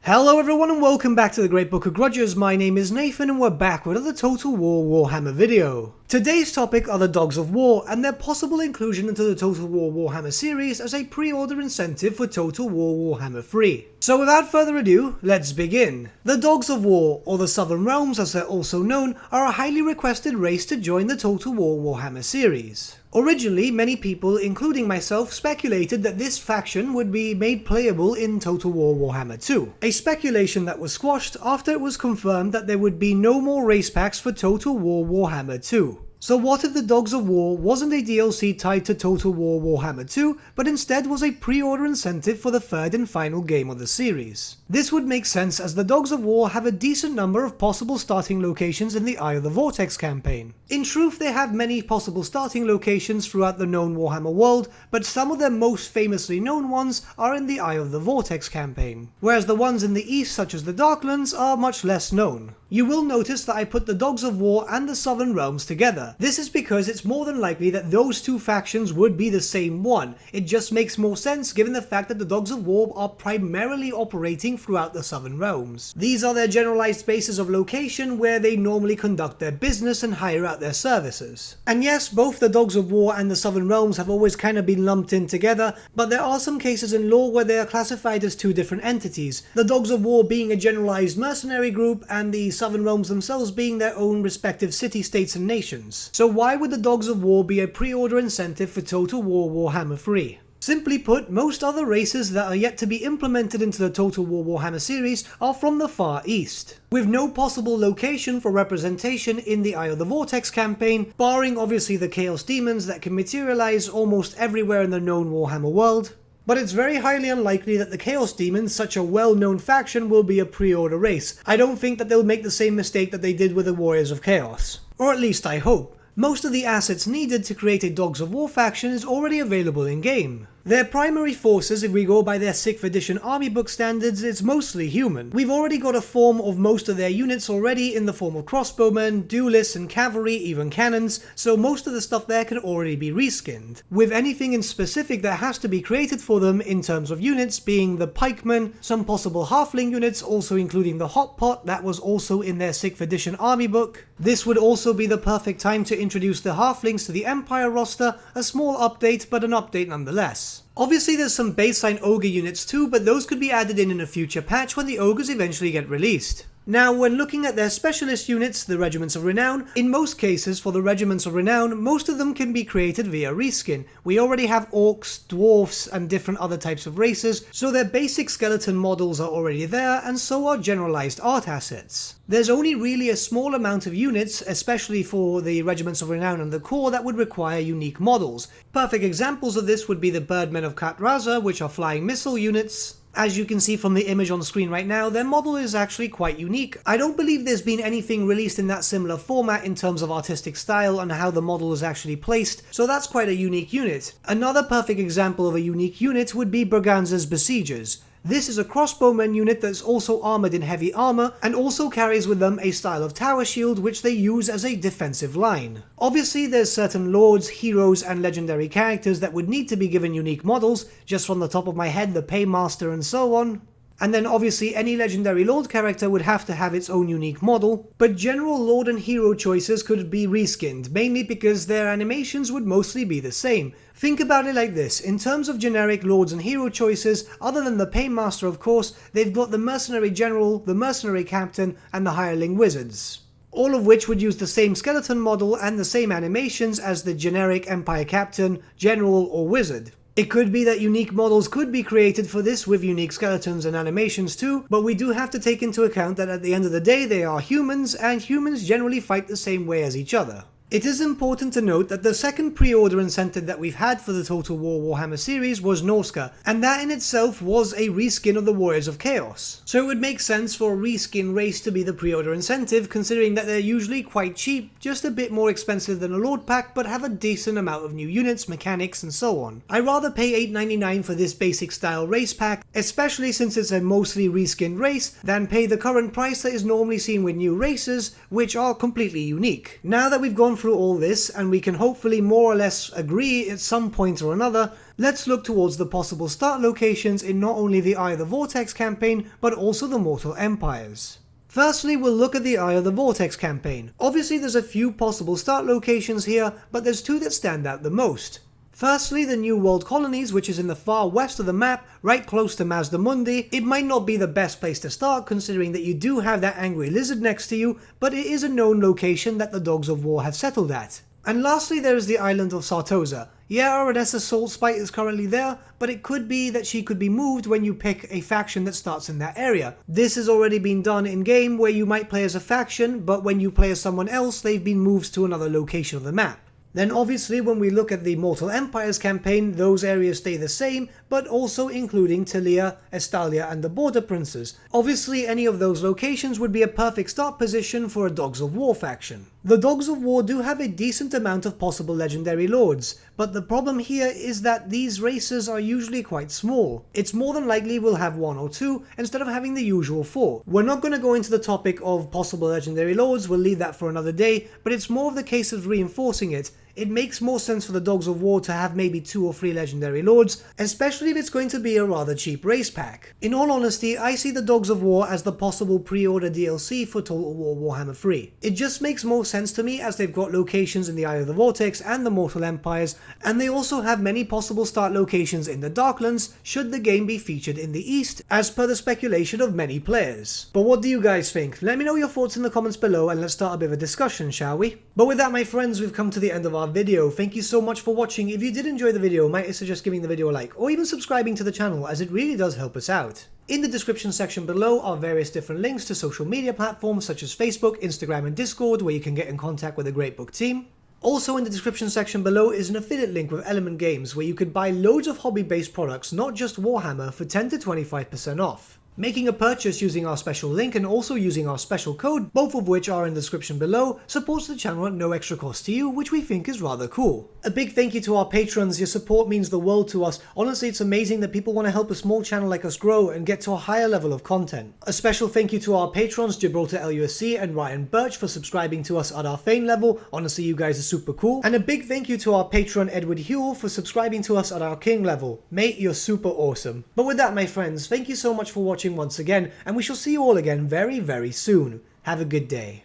Hello everyone and welcome back to the Great Book of Grudges. My name is Nathan and we're back with another Total War Warhammer video. Today's topic are the Dogs of War and their possible inclusion into the Total War Warhammer series as a pre-order incentive for Total War Warhammer 3. So without further ado, let's begin. The Dogs of War, or the Southern Realms as they're also known, are a highly requested race to join the Total War Warhammer series. Originally, many people, including myself, speculated that this faction would be made playable in Total War Warhammer 2. A speculation that was squashed after it was confirmed that there would be no more race packs for Total War Warhammer 2. So what if the Dogs of War wasn't a DLC tied to Total War Warhammer 2, but instead was a pre-order incentive for the third and final game of the series? This would make sense as the Dogs of War have a decent number of possible starting locations in the Eye of the Vortex campaign. In truth, they have many possible starting locations throughout the known Warhammer world, but some of their most famously known ones are in the Eye of the Vortex campaign, whereas the ones in the east such as the Darklands are much less known. You will notice that I put the Dogs of War and the Southern Realms together. This is because it's more than likely that those two factions would be the same one. It just makes more sense given the fact that the Dogs of War are primarily operating throughout the Southern Realms. These are their generalized bases of location where they normally conduct their business and hire out their services. And yes, both the Dogs of War and the Southern Realms have always kind of been lumped in together, but there are some cases in lore where they are classified as two different entities, the Dogs of War being a generalized mercenary group and the Southern Realms themselves being their own respective city-states and nations. So why would the Dogs of War be a pre-order incentive for Total War Warhammer 3? Simply put, most other races that are yet to be implemented into the Total War Warhammer series are from the Far East, with no possible location for representation in the Eye of the Vortex campaign, barring obviously the Chaos Demons that can materialize almost everywhere in the known Warhammer world. But it's very highly unlikely that the Chaos Demons, such a well-known faction, will be a pre-order race. I don't think that they'll make the same mistake that they did with the Warriors of Chaos. Or at least I hope. Most of the assets needed to create a Dogs of War faction is already available in-game. Their primary forces, if we go by their 6th edition army book standards, it's mostly human. We've already got a form of most of their units already in the form of crossbowmen, duelists and cavalry, even cannons, so most of the stuff there can already be reskinned. With anything in specific that has to be created for them in terms of units being the pikemen, some possible halfling units, also including the hot pot that was also in their 6th edition army book. This would also be the perfect time to introduce the halflings to the Empire roster, a small update but an update nonetheless. Obviously there's some baseline ogre units too, but those could be added in a future patch when the ogres eventually get released. Now, when looking at their specialist units, the Regiments of Renown, in most cases for the Regiments of Renown, most of them can be created via reskin. We already have orcs, dwarfs, and different other types of races, so their basic skeleton models are already there, and so are generalized art assets. There's only really a small amount of units, especially for the Regiments of Renown and the Core, that would require unique models. Perfect examples of this would be the Birdmen of Katraza, which are flying missile units. As you can see from the image on screen right now, their model is actually quite unique. I don't believe there's been anything released in that similar format in terms of artistic style and how the model is actually placed, so that's quite a unique unit. Another perfect example of a unique unit would be Braganza's Besiegers. This is a crossbowman unit that's also armoured in heavy armour and also carries with them a style of tower shield which they use as a defensive line. Obviously there's certain lords, heroes and legendary characters that would need to be given unique models, just from the top of my head the Paymaster and so on. And then obviously any legendary lord character would have to have its own unique model, but general lord and hero choices could be reskinned, mainly because their animations would mostly be the same. Think about it like this, in terms of generic lords and hero choices, other than the Paymaster of course, they've got the Mercenary General, the Mercenary Captain and the Hireling Wizards. All of which would use the same skeleton model and the same animations as the generic Empire Captain, General or Wizard. It could be that unique models could be created for this with unique skeletons and animations too, but we do have to take into account that at the end of the day they are humans, and humans generally fight the same way as each other. It is important to note that the second pre-order incentive that we've had for the Total War Warhammer series was Norska, and that in itself was a reskin of the Warriors of Chaos. So it would make sense for a reskin race to be the pre-order incentive, considering that they're usually quite cheap, just a bit more expensive than a Lord Pack, but have a decent amount of new units, mechanics and so on. I'd rather pay $8.99 for this basic style race pack, especially since it's a mostly reskinned race, than pay the current price that is normally seen with new races, which are completely unique. Now that we've gone through all this, and we can hopefully more or less agree at some point or another Let's look towards the possible start locations in not only the Eye of the Vortex campaign, but also the Mortal Empires. Firstly, we'll look at the Eye of the Vortex campaign. Obviously there's a few possible start locations here, but there's two that stand out the most. Firstly, the New World Colonies, which is in the far west of the map, right close to Mazdamundi. It might not be the best place to start considering that you do have that angry lizard next to you, but it is a known location that the Dogs of War have settled at. And lastly, there is the island of Sartosa. Yeah, Aradessa Saltspite is currently there, but it could be that she could be moved when you pick a faction that starts in that area. This has already been done in game where you might play as a faction, but when you play as someone else, they've been moved to another location of the map. Then obviously when we look at the Mortal Empires campaign, those areas stay the same, but also including Talia, Estalia and the Border Princes. Obviously any of those locations would be a perfect start position for a Dogs of War faction. The Dogs of War do have a decent amount of possible legendary lords, but the problem here is that these races are usually quite small. It's more than likely we'll have 1 or 2 instead of having the usual 4. We're not going to go into the topic of possible legendary lords, we'll leave that for another day, but it's more of the case of reinforcing it. It makes more sense for the Dogs of War to have maybe 2 or 3 legendary lords, especially if it's going to be a rather cheap race pack. In all honesty, I see the Dogs of War as the possible pre-order DLC for Total War Warhammer 3. It just makes more sense to me as they've got locations in the Eye of the Vortex and the Mortal Empires, and they also have many possible start locations in the Darklands should the game be featured in the East, as per the speculation of many players. But what do you guys think? Let me know your thoughts in the comments below and let's start a bit of a discussion, shall we? But with that, my friends, we've come to the end of our video. Thank you so much for watching. If you did enjoy the video, might I suggest giving the video a like or even subscribing to the channel, as it really does help us out. In the description section below are various different links to social media platforms such as Facebook, Instagram and Discord, where you can get in contact with the Great Book team. Also in the description section below is an affiliate link with Element Games where you could buy loads of hobby-based products, not just Warhammer, for 10 to 25% off. Making a purchase using our special link and also using our special code, both of which are in the description below, supports the channel at no extra cost to you, which we think is rather cool. A big thank you to our patrons. Your support means the world to us. Honestly, it's amazing that people want to help a small channel like us grow and get to a higher level of content. A special thank you to our patrons Gibraltar LUSC and Ryan Bertsche for subscribing to us at our Fane level. Honestly, you guys are super cool. And a big thank you to our patron Edward Huell for subscribing to us at our King level. Mate, you're super awesome. But with that, my friends, thank you so much for watching once again, and we shall see you all again very, very soon. Have a good day.